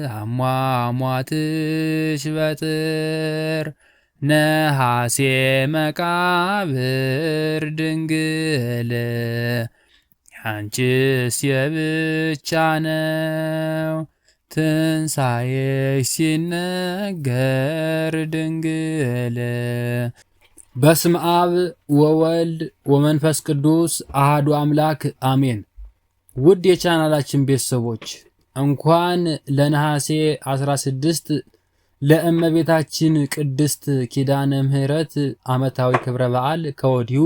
አሟሟትሽ በጥር ነሐሴ መቃብር ድንግል ያንቺስ የብቻ ነው ትንሣኤሽ ሲነገር ድንግል። በስመ አብ ወወልድ ወመንፈስ ቅዱስ አሐዱ አምላክ አሜን። ውድ የቻናላችን ቤተሰቦች እንኳን ለነሐሴ 16 ለእመቤታችን ቅድስት ኪዳነ ምሕረት ዓመታዊ ክብረ በዓል ከወዲሁ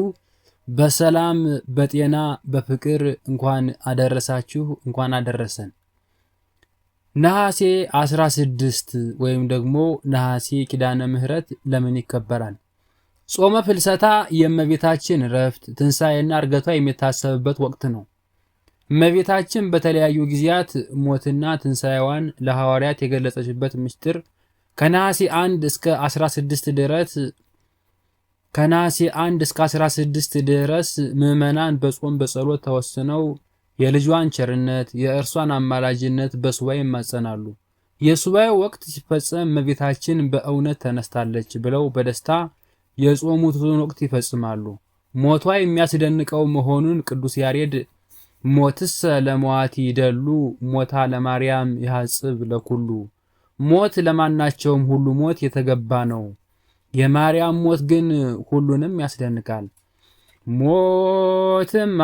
በሰላም በጤና በፍቅር እንኳን አደረሳችሁ፣ እንኳን አደረሰን። ነሐሴ 16 ወይም ደግሞ ነሐሴ ኪዳነ ምሕረት ለምን ይከበራል? ጾመ ፍልሰታ የእመቤታችን ረፍት ትንሣኤና እርገቷ የሚታሰብበት ወቅት ነው። እመቤታችን በተለያዩ ጊዜያት ሞትና ትንሣኤዋን ለሐዋርያት የገለጸችበት ምስጢር ከነሐሴ 1 እስከ 16 ድረስ ምዕመናን በጾም በጸሎት ተወስነው የልጇን ቸርነት የእርሷን አማላጅነት በሱባኤ ይማጸናሉ። የሱባኤው ወቅት ሲፈጸም እመቤታችን በእውነት ተነስታለች ብለው በደስታ የጾሙትን ወቅት ይፈጽማሉ። ሞቷ የሚያስደንቀው መሆኑን ቅዱስ ያሬድ ሞትስ ለመዋቲ ይደሉ ሞታ ለማርያም ይሐጽብ ለኩሉ፣ ሞት ለማናቸውም ሁሉ ሞት የተገባ ነው፣ የማርያም ሞት ግን ሁሉንም ያስደንቃል። ሞትማ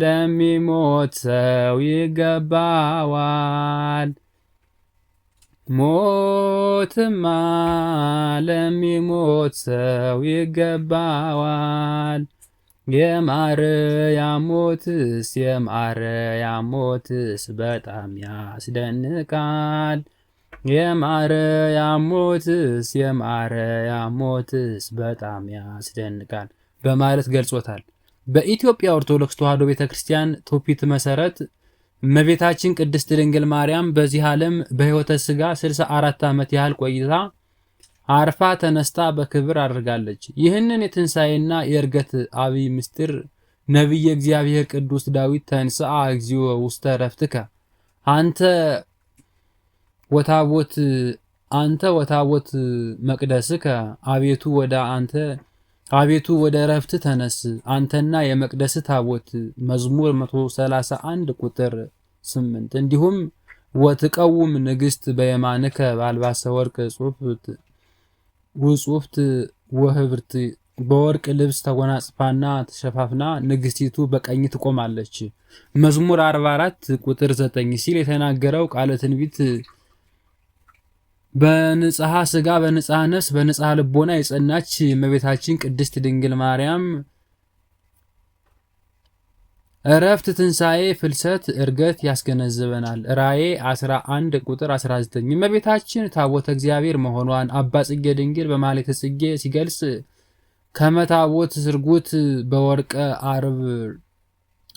ለሚሞት ሰው ይገባዋል፣ ሞትማ ለሚሞት ሰው ይገባዋል። የማርያም ሞትስ በጣም ያስደንቃል፣ የማርያም ሞትስ በጣም ያስደንቃል በማለት ገልጾታል። በኢትዮጵያ ኦርቶዶክስ ተዋሕዶ ቤተክርስቲያን ትውፊት መሰረት እመቤታችን ቅድስት ድንግል ማርያም በዚህ ዓለም በሕይወተ ሥጋ 64 ዓመት ያህል ቆይታ አርፋ ተነስታ በክብር አድርጋለች። ይህንን የትንሣኤና የእርገት አብይ ምስጢር ነቢየ እግዚአብሔር ቅዱስ ዳዊት ተንሥአ እግዚኦ ውስተ ዕረፍትከ አንተ ወታቦት መቅደስከ አቤቱ ወደ ዕረፍት ተነስ አንተና የመቅደስ ታቦት መዝሙር 131 ቁጥር 8 እንዲሁም ወትቀውም ንግሥት በየማንከ በአልባሰ ወርቅ ውጹፍት ወህብርት በወርቅ ልብስ ተጎናጽፋና ተሸፋፍና ንግሥቲቱ በቀኝ ትቆማለች መዝሙር 44 ቁጥር 9 ሲል የተናገረው ቃለ ትንቢት በንጽሐ ሥጋ በንጽሐ ነፍስ በንጽሐ ልቦና የጸናች እመቤታችን ቅድስት ድንግል ማርያም ዕረፍት፣ ትንሣኤ፣ ፍልሰት፣ እርገት ያስገነዝበናል። ራእይ 11 ቁጥር 19 እመቤታችን ታቦተ እግዚአብሔር መሆኗን አባ ጽጌ ድንግል በማኅሌተ ጽጌ ሲገልጽ ከመታቦት ስርጉት በወርቀ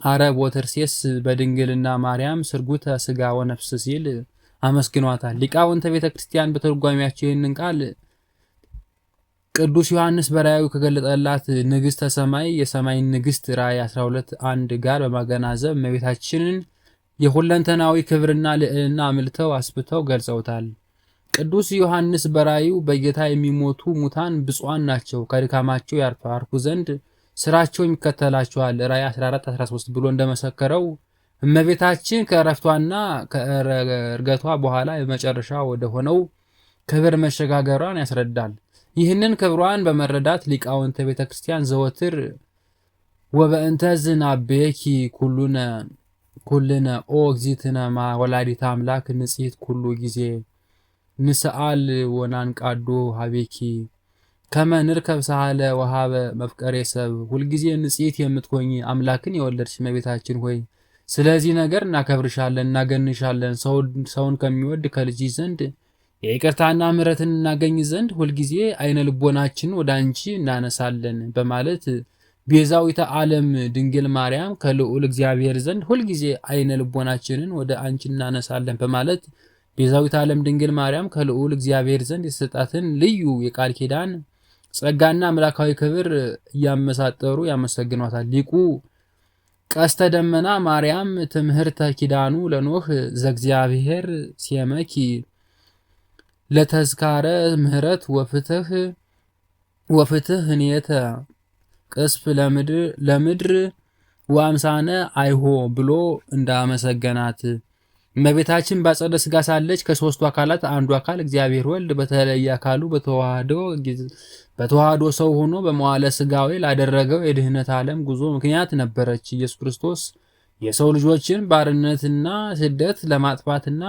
አረብ ወተርሴስ በድንግልና ማርያም ስርጉተ ሥጋ ወነፍስ ሲል አመስግኗታል። ሊቃውንተ ቤተ ክርስቲያን በተርጓሚያቸው ይህንን ቃል ቅዱስ ዮሐንስ በራእዩ ከገለጠላት ንግሥተ ሰማይ የሰማይ ንግሥት ራእይ 12:1 ጋር በማገናዘብ እመቤታችንን የሁለንተናዊ ክብርና ልዕልና አምልተው አስብተው ገልጸውታል። ቅዱስ ዮሐንስ በራእዩ በጌታ የሚሞቱ ሙታን ብፁዓን ናቸው፣ ከድካማቸው ያርፉ ዘንድ ስራቸው ይከተላቸዋል ራእይ 14:13 ብሎ እንደመሰከረው እመቤታችን ከዕረፍቷና ከእርገቷ በኋላ የመጨረሻ ወደ ሆነው ክብር መሸጋገሯን ያስረዳል። ይህንን ክብሯን በመረዳት ሊቃውንተ ቤተ ክርስቲያን ዘወትር ወበእንተዝ ናቤኪ ኩልነ ኦ እግዝእትነ ወላዲተ አምላክ ንጽሕት ኩሉ ጊዜ ንስአል ወናንቃዶ ሀቤኪ ከመ ንርከብ ሳህለ ወሃበ መፍቀሬ ሰብ። ሁልጊዜ ንጽሕት የምትሆኝ አምላክን የወለድሽ እመቤታችን ሆይ ስለዚህ ነገር እናከብርሻለን፣ እናገንሻለን። ሰውን ከሚወድ ከልጅ ዘንድ የይቅርታና ምሕረትን እናገኝ ዘንድ ሁልጊዜ አይነ ልቦናችን ወደ አንቺ እናነሳለን በማለት ቤዛዊተ ዓለም ድንግል ማርያም ከልዑል እግዚአብሔር ዘንድ ሁልጊዜ አይነ ልቦናችንን ወደ አንቺ እናነሳለን በማለት ቤዛዊተ ዓለም ድንግል ማርያም ከልዑል እግዚአብሔር ዘንድ የተሰጣትን ልዩ የቃል ኪዳን ጸጋና አምላካዊ ክብር እያመሳጠሩ ያመሰግኗታል። ሊቁ ቀስተ ደመና ማርያም ትምህርተ ኪዳኑ ለኖህ ዘእግዚአብሔር ሲመኪ ለተዝካረ ምህረት ወፍትህ ህኔተ ቅስፍ ለምድር ወአምሳነ አይሆ ብሎ እንዳመሰገናት። እመቤታችን በአጸደ ሥጋ ሳለች ከሦስቱ አካላት አንዱ አካል እግዚአብሔር ወልድ በተለየ አካሉ በተዋህዶ ሰው ሆኖ በመዋለ ሥጋዌ ላደረገው የድህነት ዓለም ጉዞ ምክንያት ነበረች። ኢየሱስ ክርስቶስ የሰው ልጆችን ባርነትና ስደት ለማጥፋትና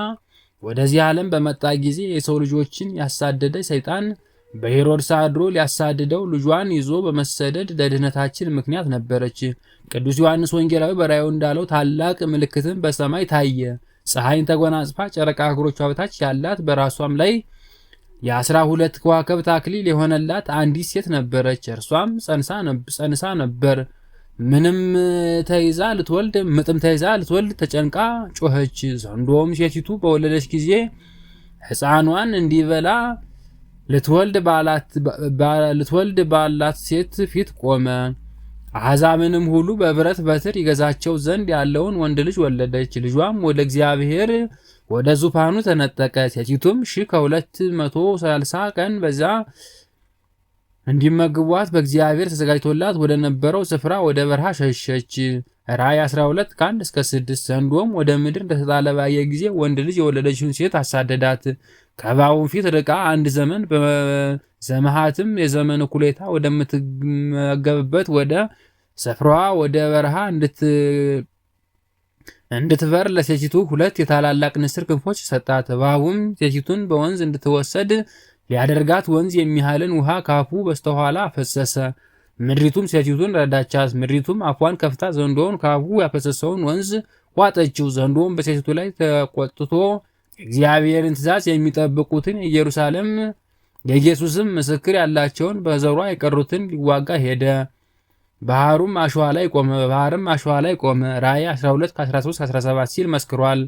ወደዚህ ዓለም በመጣ ጊዜ የሰው ልጆችን ያሳደደ ሰይጣን በሄሮድስ አድሮ ሊያሳድደው ልጇን ይዞ በመሰደድ ለድህነታችን ምክንያት ነበረች። ቅዱስ ዮሐንስ ወንጌላዊ በራእዩ እንዳለው ታላቅ ምልክትን በሰማይ ታየ። ፀሐይን ተጎናጽፋ ጨረቃ እግሮቿ በታች ያላት በራሷም ላይ የ12 ከዋክብት አክሊል የሆነላት አንዲት ሴት ነበረች። እርሷም ጸንሳ ነበር። ምጥም ተይዛ ልትወልድ ተጨንቃ ጮኸች። ዘንዶም ሴቲቱ በወለደች ጊዜ ሕፃኗን እንዲበላ ልትወልድ ባላት ሴት ፊት ቆመ። አሕዛብንም ሁሉ በብረት በትር ይገዛቸው ዘንድ ያለውን ወንድ ልጅ ወለደች። ልጇም ወደ እግዚአብሔር ወደ ዙፋኑ ተነጠቀ። ሴቲቱም 1230 ቀን በዛ እንዲመግቧት በእግዚአብሔር ተዘጋጅቶላት ወደ ነበረው ስፍራ ወደ በረሃ ሸሸች። ራእይ 12 1-6 ዘንዶም ወደ ምድር እንደተጣለ ባየ ጊዜ ወንድ ልጅ የወለደችውን ሴት አሳደዳት። ከእባቡም ፊት ርቃ አንድ ዘመን በዘመሃትም የዘመን እኩሌታ ወደምትመገብበት ወደ ስፍራዋ ወደ በረሃ እንድትበር ለሴቲቱ 2 የታላላቅ ንስር ክንፎች ሰጣት። እባቡም ሴቲቱን በወንዝ እንድትወሰድ ሊያደርጋት ወንዝ የሚያህልን ውሃ ካፉ በስተኋላ ፈሰሰ። ምድሪቱም ሴቲቱን ረዳቻት። ምድሪቱም አፏን ከፍታ ዘንዶውን ካፉ ያፈሰሰውን ወንዝ ዋጠችው። ዘንዶውን በሴቲቱ ላይ ተቆጥቶ እግዚአብሔርን ትእዛዝ የሚጠብቁትን ኢየሩሳሌም የኢየሱስም ምስክር ያላቸውን በዘሯ የቀሩትን ሊዋጋ ሄደ። ባህሩም አሸዋ ላይ ቆመ። ራእይ 12:13-17 ሲል መስክሯል።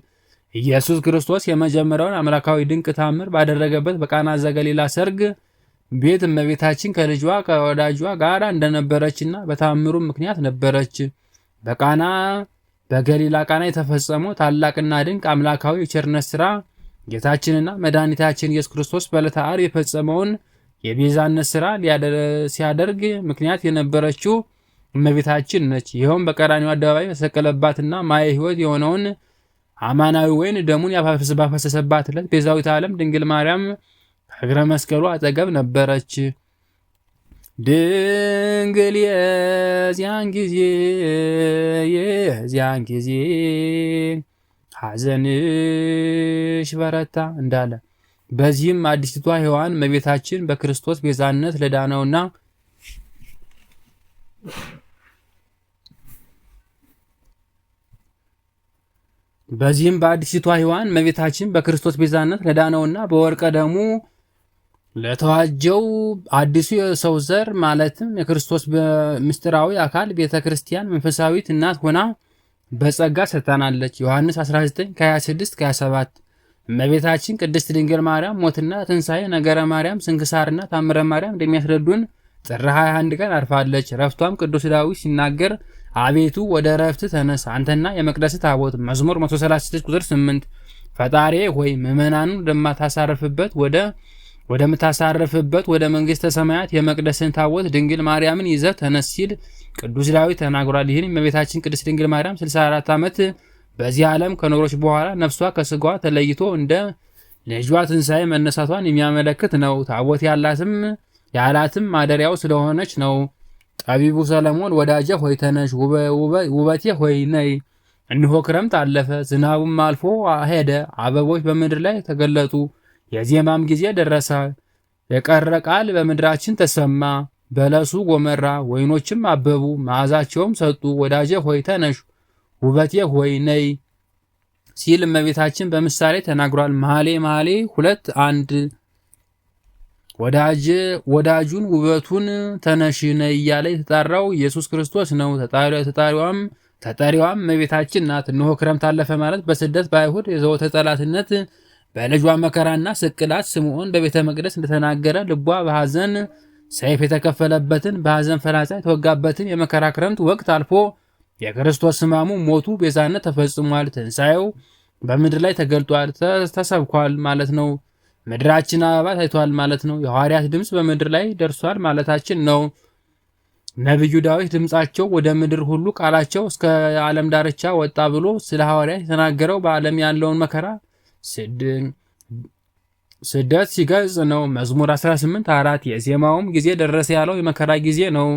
ኢየሱስ ክርስቶስ የመጀመሪያውን አምላካዊ ድንቅ ታምር ባደረገበት በቃና ዘገሊላ ሰርግ ቤት እመቤታችን ከልጇ ከወዳጇ ጋር እንደነበረችና በታምሩ ምክንያት ነበረች። በገሊላ ቃና የተፈጸመው ታላቅና ድንቅ አምላካዊ የቸርነት ሥራ ጌታችንና መድኃኒታችን ኢየሱስ ክርስቶስ በዕለተ ዓርብ የፈጸመውን የቤዛነት ሥራ ሲያደርግ ምክንያት የነበረችው እመቤታችን ነች። ይኸውም በቀራንዮ አደባባይ የተሰቀለባትና ማየ ሕይወት የሆነውን አማናዊ ወይን ደሙን ባፈሰሰባት ዕለት ቤዛዊተ ዓለም ድንግል ማርያም ከእግረ መስቀሉ አጠገብ ነበረች። ድንግል የዚያን ጊዜ ሐዘንሽ በረታ እንዳለ፣ በዚህም አዲስቷ ሔዋን እመቤታችን በክርስቶስ ቤዛነት ለዳነውና በወርቀ ደሙ ለተዋጀው አዲሱ የሰው ዘር ማለትም የክርስቶስ ምስጢራዊ አካል ቤተ ክርስቲያን መንፈሳዊት እናት ሆና በጸጋ ሰጥታናለች። ዮሐንስ 19:26-27 እመቤታችን ቅድስት ድንግል ማርያም ሞትና ትንሣኤ፣ ነገረ ማርያም፣ ስንክሳርና ታምረ ማርያም እንደሚያስረዱን ጥር 21 ቀን አርፋለች። ረፍቷም ቅዱስ ዳዊት ሲናገር አቤቱ ወደ ረፍት ተነስ አንተና የመቅደስ ታቦት መዝሙር 136:8 ፈጣሪ ሆይ ምእመናኑን ወደምታሳርፍበት ወደ መንግሥተ ሰማያት የመቅደስን ታቦት ድንግል ማርያምን ይዘህ ተነስ ሲል ቅዱስ ዳዊት ተናግሯል። ይህን እመቤታችን ቅድስት ድንግል ማርያም 64 ዓመት በዚህ ዓለም ከኖሮች በኋላ ነፍሷ ከስጋዋ ተለይቶ እንደ ልጇ ትንሣኤ መነሳቷን የሚያመለክት ነው። ታቦት ያላትም ማደሪያው ስለሆነች ነው። ጠቢቡ ሰለሞን ወዳጄ ሆይ ተነሽ፣ ውበቴ ሆይ ነይ። እነሆ ክረምት አለፈ፣ ዝናቡም አልፎ ሄደ፣ አበቦች በምድር ላይ ተገለጡ፣ የዜማም ጊዜ ደረሰ። የቀረ ቃል በምድራችን ተሰማ፣ በለሱ ጎመራ፣ ወይኖችም አበቡ፣ መዓዛቸውም ሰጡ። ወዳጄ ሆይ ተነሽ፣ ውበቴ ሆይ ነይ ሲል እመቤታችን በምሳሌ ተናግሯል። መኃልየ 2:1 ወዳጁን ውበቱን ተነሽ ነይ እያለ የተጣራው ኢየሱስ ክርስቶስ ነው። ተጠሪዋም እመቤታችን ናት። እነሆ ክረምት አለፈ ማለት በስደት በአይሁድ የዘወትር ጠላትነት በልጇ መከራና ስቅላት ስምዖን በቤተ መቅደስ እንደተናገረ ልቧ በሐዘን ሰይፍ የተከፈለበትን በሐዘን ፈላጻ የተወጋበትን የመከራ ክረምት ወቅት አልፎ የክርስቶስ ሕማሙ፣ ሞቱ፣ ቤዛነት ተፈጽሟል። ትንሣኤው በምድር ላይ ተገልጧል፣ ተሰብኳል ማለት ነው። ምድራችን አበባ ታይቷል ማለት ነው። የሐዋርያት ድምፅ በምድር ላይ ደርሷል ማለታችን ነው። ነቢዩ ዳዊት ድምፃቸው ወደ ምድር ሁሉ ቃላቸው እስከ ዓለም ዳርቻ ወጣ ብሎ ስለ ሐዋርያት የተናገረው በዓለም ያለውን መከራ ስደት ሲገልጽ ነው። መዝሙር 18:4 የዜማውም ጊዜ ደረሰ ያለው የመከራ ጊዜ ነው።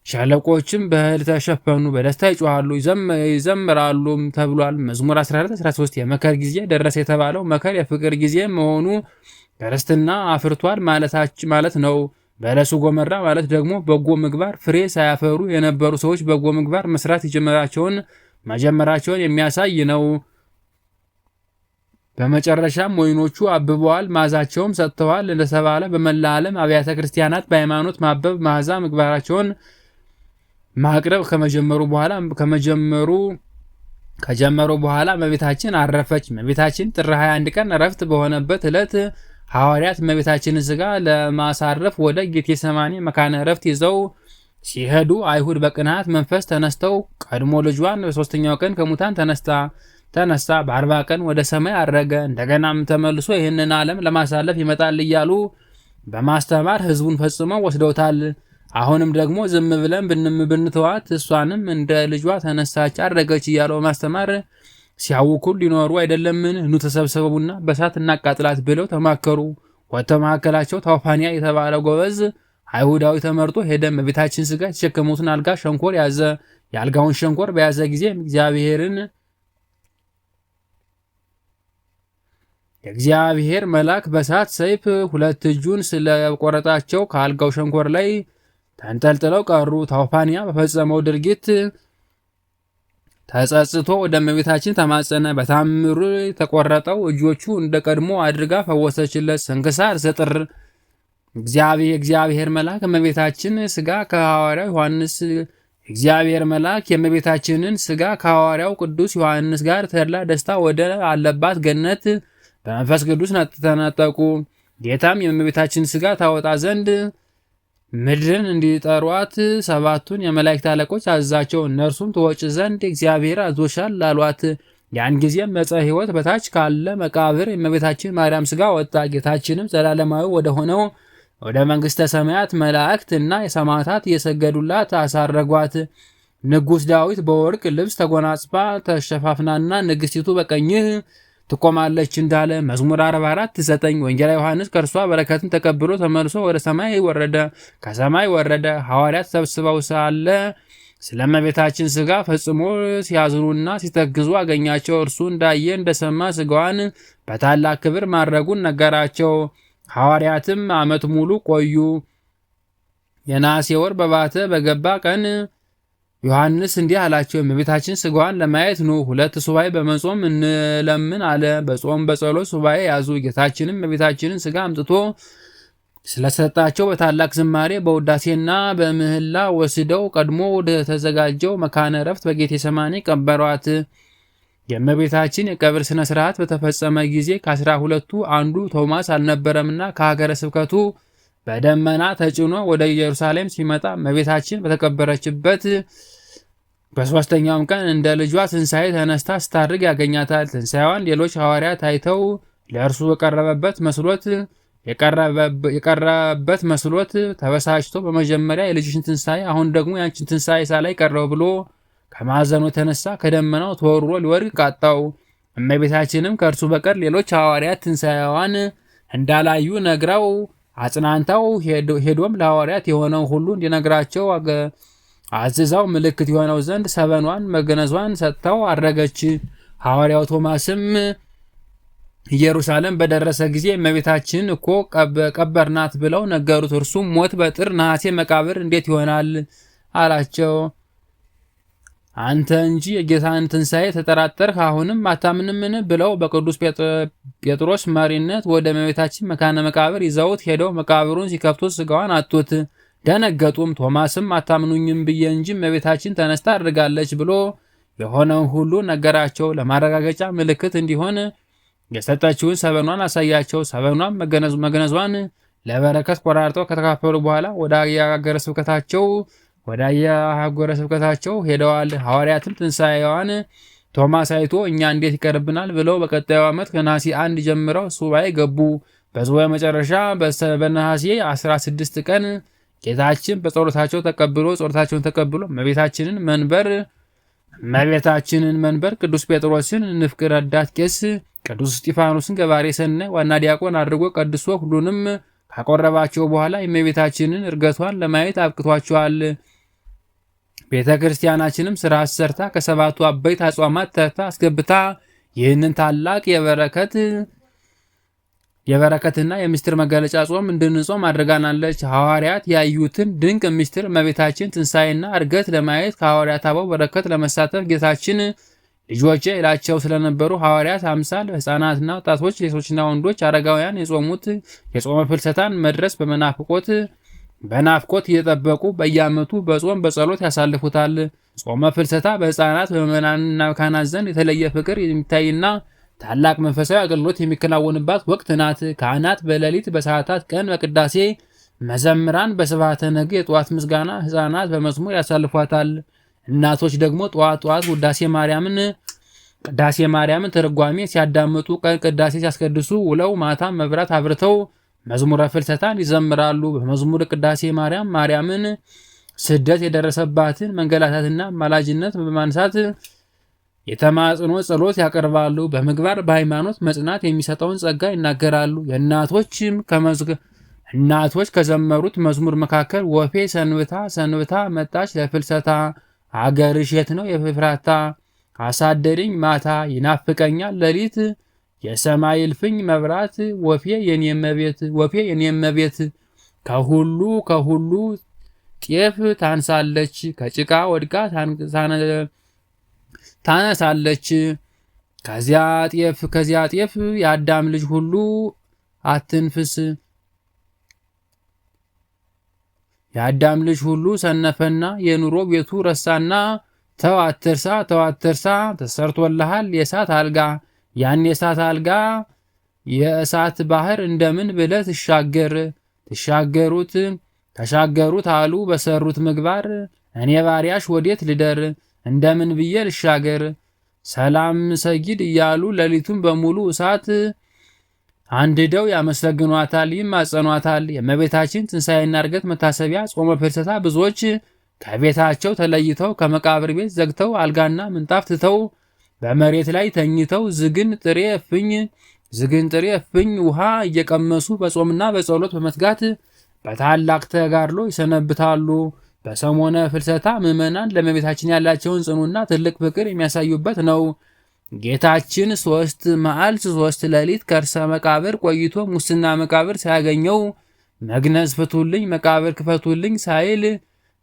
ሸለቆችም በእህል ተሸፈኑ፣ በደስታ ይጮሃሉ ይዘምራሉም ተብሏል። መዝሙር 14:13 የመከር ጊዜ ደረሰ የተባለው መከር የፍቅር ጊዜ መሆኑ ክርስትና አፍርቷል ማለት ነው። በለሱ ጎመራ ማለት ደግሞ በጎ ምግባር ፍሬ ሳያፈሩ የነበሩ ሰዎች በጎ ምግባር መስራት መጀመራቸውን የሚያሳይ ነው። በመጨረሻም ወይኖቹ አብበዋል መዓዛቸውም ሰጥተዋል እንደተባለ በመላ ዓለም አብያተ ክርስቲያናት በሃይማኖት ማበብ መዓዛ ምግባራቸውን ማቅረብ ከጀመሩ በኋላ እመቤታችን አረፈች። እመቤታችን ጥር 21 ቀን እረፍት በሆነበት ዕለት ሐዋርያት እመቤታችንን ሥጋ ለማሳረፍ ወደ ጌቴሰማኒ መካነ እረፍት ይዘው ሲሄዱ አይሁድ በቅንዓት መንፈስ ተነስተው ቀድሞ ልጇን በሦስተኛው ቀን ከሙታን ተነሳ፣ በ40 ቀን ወደ ሰማይ አረገ፣ እንደገናም ተመልሶ ይህንን ዓለም ለማሳለፍ ይመጣል እያሉ በማስተማር ሕዝቡን ፈጽመው ወስደውታል። አሁንም ደግሞ ዝም ብለን ብንተዋት እሷንም እንደ ልጇ ተነሳች አረገች እያሉ በማስተማር ሲያውኩን ሊኖሩ አይደለምን? ኑ ተሰብሰቡና በሳት እናቃጥላት ብለው ተማከሩ። ወጥተው መካከላቸው ታውፋንያ የተባለ ጎበዝ አይሁዳዊ ተመርጦ ሄደ። እመቤታችን ሥጋ የተሸከሙትን አልጋ ሸንኮር ያዘ። የአልጋውን ሸንኮር በያዘ ጊዜ የእግዚአብሔር መልአክ በሳት ሰይፍ 2 እጁን ስለቆረጣቸው ከአልጋው ሸንኮር ላይ ተንጠልጥለው ቀሩ። ታውፋንያ በፈጸመው ድርጊት ተጸጽቶ ወደ እመቤታችን ተማጸነ። በታምሩ የተቆረጠው እጆቹ እንደ ቀድሞ አድርጋ ፈወሰችለት። ስንክሳር ዘጥር እግዚአብሔር መልአክ እመቤታችን ሥጋ ከሐዋርያው ዮሐንስ እግዚአብሔር መልአክ የእመቤታችንን ሥጋ ከሐዋርያው ቅዱስ ዮሐንስ ጋር ተድላ ደስታ ወደ አለባት ገነት በመንፈስ ቅዱስ ተነጠቁ። ጌታም የእመቤታችን ሥጋ ታወጣ ዘንድ ምድርን እንዲጠሯት 7ቱን የመላእክት አለቆች አዘዛቸው። እነርሱም ትወጭ ዘንድ እግዚአብሔር አዞሻል ላሏት። ያን ጊዜም ዕፀ ሕይወት በታች ካለ መቃብር የእመቤታችን ማርያም ሥጋ ወጣ። ጌታችንም ዘላለማዊ ወደ ሆነው ወደ መንግሥተ ሰማያት መላእክት እና የሰማዕታት እየሰገዱላት አሳረጓት። ንጉሥ ዳዊት በወርቅ ልብስ ተጎናጽፋ ተሸፋፍናና ንግሥቲቱ በቀኝህ ትቆማለች እንዳለ መዝሙር 44:9 ወንጌላ ዮሐንስ ከእርሷ በረከትን ተቀብሎ ተመልሶ ወደ ሰማይ ወረደ። ከሰማይ ወረደ። ሐዋርያት ሰብስበው ሳለ ስለ እመቤታችን ሥጋ ፈጽሞ ሲያዝኑና ሲተግዙ አገኛቸው። እርሱ እንዳየ እንደሰማ ሥጋዋን በታላቅ ክብር ማድረጉን ነገራቸው። ሐዋርያትም ዓመት ሙሉ ቆዩ። የነሐሴ ወር በባተ በገባ ቀን ዮሐንስ እንዲህ አላቸው፣ እመቤታችን ሥጋዋን ለማየት ኑ፣ 2 ሱባኤ በመጾም እንለምን አለ። በጾም በጸሎት ሱባኤ ያዙ። ጌታችንም እመቤታችንን ሥጋ አምጥቶ ስለሰጣቸው በታላቅ ዝማሬ በውዳሴና በምህላ ወስደው ቀድሞ ወደ ተዘጋጀው መካነ ዕረፍት በጌቴሰማኒ ቀበሯት። የእመቤታችን የቀብር ሥነ ሥርዓት በተፈጸመ ጊዜ ከ12ቱ አንዱ ቶማስ አልነበረምና ከሀገረ ስብከቱ በደመና ተጭኖ ወደ ኢየሩሳሌም ሲመጣ እመቤታችን በተቀበረችበት በ3ኛውም ቀን እንደ ልጇ ትንሣኤ ተነስታ ስታርግ ያገኛታል። ትንሣኤዋን ሌሎች ሐዋርያት አይተው ለእርሱ የቀረበት መስሎት ተበሳጭቶ በመጀመሪያ የልጅሽን ትንሣኤ አሁን ደግሞ ያንቺን ትንሣኤ ሳላይ ቀረው ብሎ ከማዘኑ የተነሳ ከደመናው ተወርውሮ ሊወድቅ ቃጣው። እመቤታችንም ከእርሱ በቀር ሌሎች ሐዋርያት ትንሣኤዋን እንዳላዩ ነግረው አጽናንታው ሄዶም ለሐዋርያት የሆነው ሁሉ እንዲነግራቸው አዝዛው ምልክት የሆነው ዘንድ ሰበኗን መገነዟን ሰጥታው አረገች። ሐዋርያው ቶማስም ኢየሩሳሌም በደረሰ ጊዜ እመቤታችን እኮ ቀበርናት ብለው ነገሩት። እርሱም ሞት በጥር ነሐሴ መቃብር እንዴት ይሆናል አላቸው። አንተ እንጂ የጌታን ትንሣኤ ተጠራጠርህ፣ አሁንም አታምንምን? ብለው በቅዱስ ጴጥሮስ መሪነት ወደ እመቤታችን መካነ መቃብር ይዘውት ሄደው መቃብሩን ሲከፍቱት ሥጋዋን አጡት። ደነገጡም። ቶማስም አታምኑኝም ብዬ እንጂ እመቤታችን ተነስታ አድርጋለች ብሎ የሆነውን ሁሉ ነገራቸው። ለማረጋገጫ ምልክት እንዲሆን የሰጠችውን ሰበኗን አሳያቸው። ሰበኗን መገነዟን ለበረከት ቆራርጠው ከተካፈሉ በኋላ ወደ የአገረ ስብከታቸው ወዳየ አህጉረ ስብከታቸው ሄደዋል። ሐዋርያትም ትንሣኤዋን ቶማስ አይቶ እኛ እንዴት ይቀርብናል ብለው በቀጣዩ ዓመት ከነሐሴ 1 ጀምረው ሱባኤ ገቡ። በሱባኤ መጨረሻ በነሐሴ 16 ቀን ጌታችን ጸሎታቸውን ተቀብሎ እመቤታችንን መንበር ቅዱስ ጴጥሮስን ንፍቅ ረዳት ቄስ ቅዱስ እስጢፋኖስን ገባሬ ሰናይ ዋና ዲያቆን አድርጎ ቀድሶ ሁሉንም ካቆረባቸው በኋላ የእመቤታችንን እርገቷን ለማየት አብቅቷቸዋል። ቤተ ክርስቲያናችንም ስራ ሰርታ ከሰባቱ አበይት አጽዋማት ተርታ አስገብታ ይህንን ታላቅ የበረከትና የምስጢር መገለጫ ጾም እንድንጾም አድርጋናለች። ሐዋርያት ያዩትን ድንቅ ምስጢር እመቤታችን ትንሣኤና እርገት ለማየት ከሐዋርያት አበው በረከት ለመሳተፍ ጌታችን ልጆቼ ይላቸው ስለነበሩ ሐዋርያት አምሳል ሕፃናትና ወጣቶች፣ ሴቶችና ወንዶች፣ አረጋውያን የጾሙት የጾመ ፍልሰታን መድረስ በናፍቆት እየጠበቁ በየዓመቱ በጾም በጸሎት ያሳልፉታል። ጾመ ፍልሰታ በሕፃናት በምዕመናንና ካህናት ዘንድ የተለየ ፍቅር የሚታይና ታላቅ መንፈሳዊ አገልግሎት የሚከናወንባት ወቅት ናት። ካህናት በሌሊት በሰዓታት፣ ቀን በቅዳሴ፣ መዘምራን በስብሐተ ነግህ የጠዋት ምስጋና፣ ሕፃናት በመዝሙር ያሳልፏታል። እናቶች ደግሞ ጠዋት ቅዳሴ ማርያምን ትርጓሜ ሲያዳምጡ፣ ቀን ቅዳሴ ሲያስቀድሱ ውለው ማታ መብራት አብርተው መዝሙረ ፍልሰታን ይዘምራሉ። በመዝሙር ቅዳሴ ማርያምን ስደት የደረሰባትን መንገላታትና ማላጅነት በማንሳት የተማጽኖ ጸሎት ያቀርባሉ። በምግባር በሃይማኖት መጽናት የሚሰጠውን ጸጋ ይናገራሉ። እናቶች ከዘመሩት መዝሙር መካከል ወፌ ሰንብታ መጣች ለፍልሰታ፣ አገርሽ የት ነው የፍራታ፣ አሳደሪኝ ማታ ይናፍቀኛል ሌሊት፣ የሰማይ እልፍኝ መብራት፣ ወፌ የኔም መቤት፣ ከሁሉ ጤፍ ታንሳለች፣ ከጭቃ ወድቃ ታነሳለች። ከዚያ ጤፍ የአዳም ልጅ ሁሉ አትንፍስ፣ የአዳም ልጅ ሁሉ ሰነፈና የኑሮ ቤቱ ረሳና፣ ተው አትርሳ ተሰርቶልሃል የእሳት አልጋ፣ ያን የእሳት አልጋ የእሳት ባህር እንደምን ብለህ ተሻገሩት አሉ በሰሩት ምግባር፣ እኔ ባሪያሽ ወዴት ልደር እንደምን ብዬ ልሻገር፣ ሰላም ሰጊድ እያሉ ሌሊቱን በሙሉ እሳት አንድደው ያመሰግኗታል፣ ይማጸኗታል። የእመቤታችን ትንሣኤና እርገት መታሰቢያ ጾመ ፍልሰታ ብዙዎች ከቤታቸው ተለይተው ከመቃብር ቤት ዘግተው አልጋና ምንጣፍ ትተው በመሬት ላይ ተኝተው ዝግን ጥሬ እፍኝ ውሃ እየቀመሱ በጾምና በጸሎት በመትጋት በታላቅ ተጋድሎ ይሰነብታሉ። በሰሞነ ፍልሰታ ምዕመናን ለእመቤታችን ያላቸውን ጽኑና ትልቅ ፍቅር የሚያሳዩበት ነው። ጌታችን 3 መዓልት 3 ሌሊት ከርሰ መቃብር ቆይቶ ሙስና መቃብር ሳያገኘው መግነዝ ፍቱልኝ፣ መቃብር ክፈቱልኝ ሳይል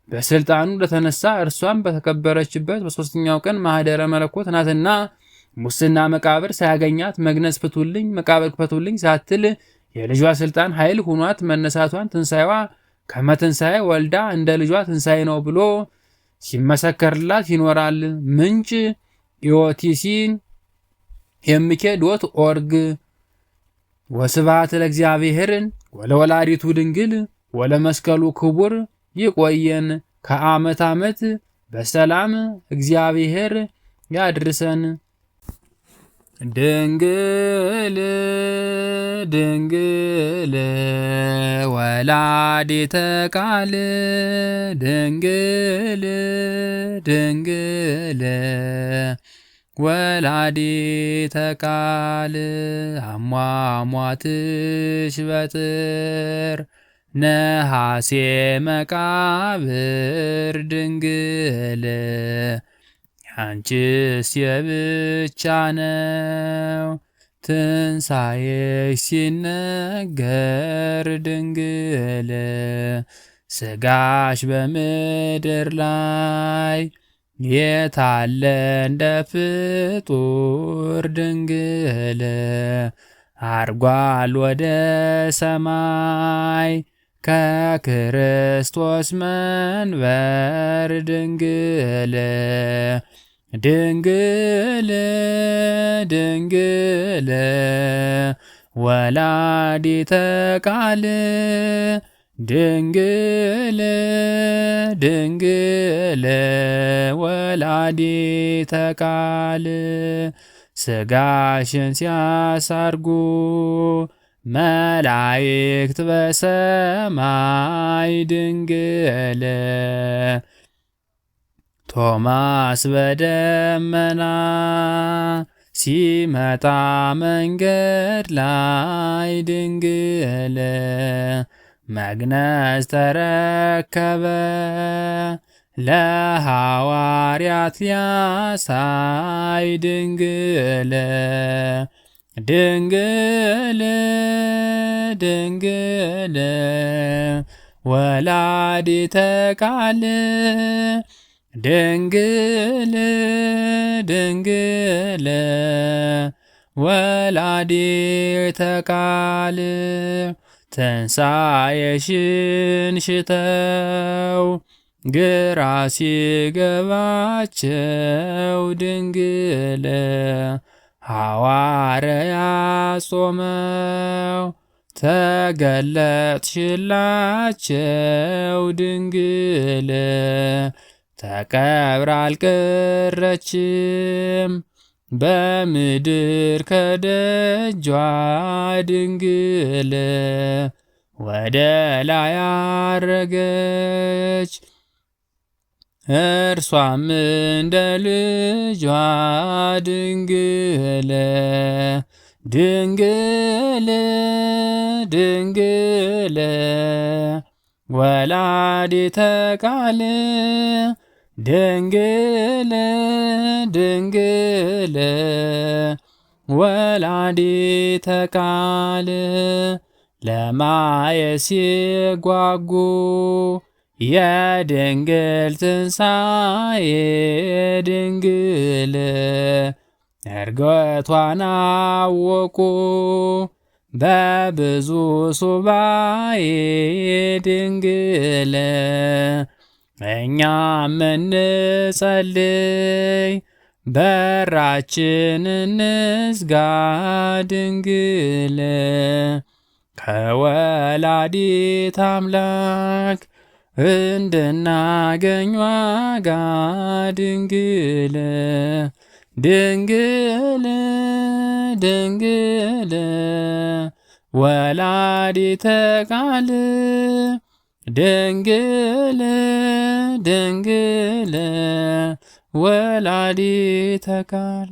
በስልጣኑ ለተነሳ እርሷን በተከበረችበት በሦስተኛው ቀን ማኅደረ መለኮት ናትና ሙስና መቃብር ሳያገኛት መግነዝ ፍቱልኝ፣ መቃብር ክፈቱልኝ ሳትል የልጇ ስልጣን ኃይል ሁኗት መነሳቷን ትንሣኤዋ ከመትንሣኤ ወልዳ እንደ ልጇ ትንሣኤ ነው ብሎ ሲመሰከርላት ይኖራል። ምንጭ ኢኦቲሲ ኦርግ። ወስብሐት ለእግዚአብሔር ወለወላዲቱ ድንግል ወለመስቀሉ ክቡር። ይቆየን ከዓመት ዓመት በሰላም እግዚአብሔር ያድርሰን። ድንግል ወላዲተ ቃል ድንግል ወላዲተ ቃል አሟሟትሽ በጥር ነሐሴ መቃብር ድንግል አንቺስ የብቻ ነው ትንሣኤሽ ሲነገር ድንግል ሥጋሽ በምድር ላይ የታለ እንደ ፍጡር ድንግል አርጓል ወደ ሰማይ ከክርስቶስ መንበር ድንግል ወላዲተ ቃል ድንግል ድንግል ወላዲተ ቃል ሥጋሽን ሲያሳርጉ መላእክት በሰማይ ድንግል ቶማስ በደመና ሲመጣ መንገድ ላይ ድንግል መግነዝ ተረከበ ለሐዋርያት ሊያሳይ ድንግል ድንግል ድንግል ወላዲተ ቃል ድንግል ድንግል ወላዲተ ቃል ትንሣኤሽን ሽተው ግራ ሲገባቸው ድንግል ሐዋርያት ጾመው ተገለጥሽላቸው ድንግል ተቀብራ አልቀረችም በምድር ከደጇ ድንግል ወደ ላይ አረገች እርሷም እንደ ልጇ ድንግል ድንግል ድንግል ወላዲተ ቃል ድንግል ድንግል ወላዲተ ቃል ለማየት ሲጓጉ የድንግል ትንሣኤ ድንግል ዕርገቷን አወቁ በብዙ ሱባኤ ድንግል እኛም እንጸልይ በራችን እንዝጋ ድንግል ከወላዲተ አምላክ እንድናገኝ ዋጋ ድንግል ድንግል ድንግል ወላዲተ ቃል ድንግል ድንግል ወላዲተ ቃል